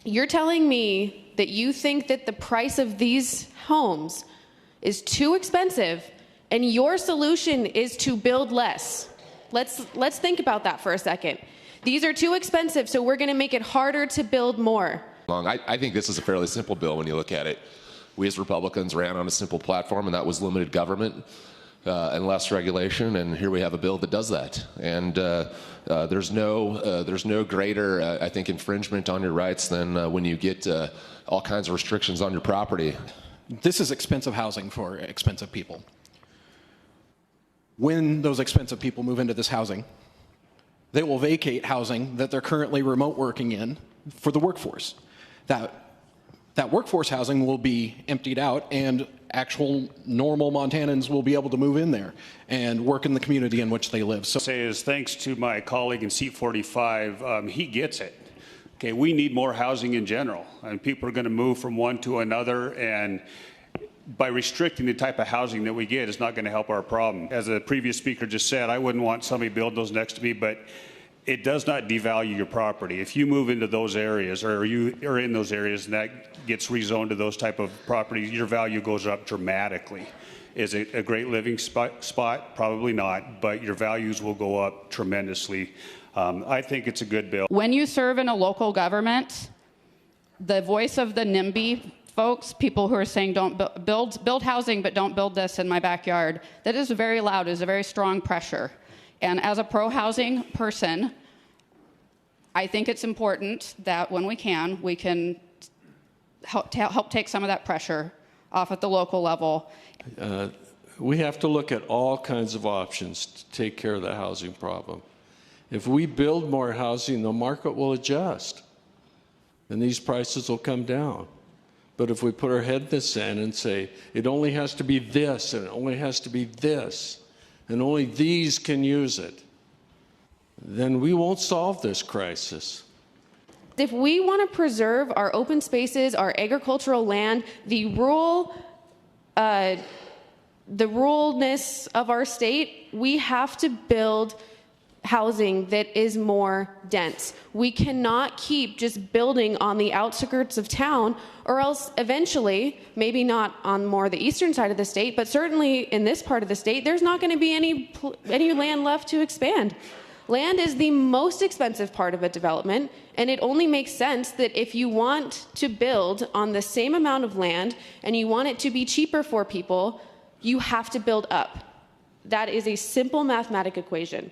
You're telling me that you think that the price of these homes is too expensive and your solution is to build less. Let's think about that for a second. These are too expensive, so we're going to make it harder to build more. I think this is a fairly simple bill when you look at it. We as Republicans ran on a simple platform, and that was limited government and less regulation, and here we have a bill that does that. And there's no greater, I think, infringement on your rights than when you get all kinds of restrictions on your property. This is expensive housing for expensive people. When those expensive people move into this housing, they will vacate housing that they're currently remote working in for the workforce. That workforce housing will be emptied out, and actual normal Montanans will be able to move in there and work in the community in which they live. So say is thanks to my colleague in seat 45, he gets it. Okay, we need more housing in general, and people are going to move from one to another, and by restricting the type of housing that we get is not going to help our problem. As a previous speaker just said, I wouldn't want somebody building those next to me, but it does not devalue your property. If you move into those areas, or you are in those areas, and that gets rezoned to those type of properties, your value goes up dramatically. Is it a great living spot? Probably not, but your values will go up tremendously. I think it's a good bill. When you serve in a local government, the voice of the NIMBY folks, people who are saying don't build housing, but don't build this in my backyard, that is very loud, is a very strong pressure. And as a pro-housing person, I think it's important that when we can help take some of that pressure off at the local level. We have to look at all kinds of options to take care of the housing problem. If we build more housing, the market will adjust, and these prices will come down. But if we put our head in the sand and say, it only has to be this, and it only has to be this, and only these can use it, then we won't solve this crisis. If we want to preserve our open spaces, our agricultural land, the ruralness of our state, we have to build housing that is more dense. We cannot keep just building on the outskirts of town, or else eventually, maybe not on more the eastern side of the state, but certainly in this part of the state, there's not going to be any land left to expand. Land is the most expensive part of a development, and it only makes sense that if you want to build on the same amount of land and you want it to be cheaper for people, you have to build up. That is a simple mathematical equation.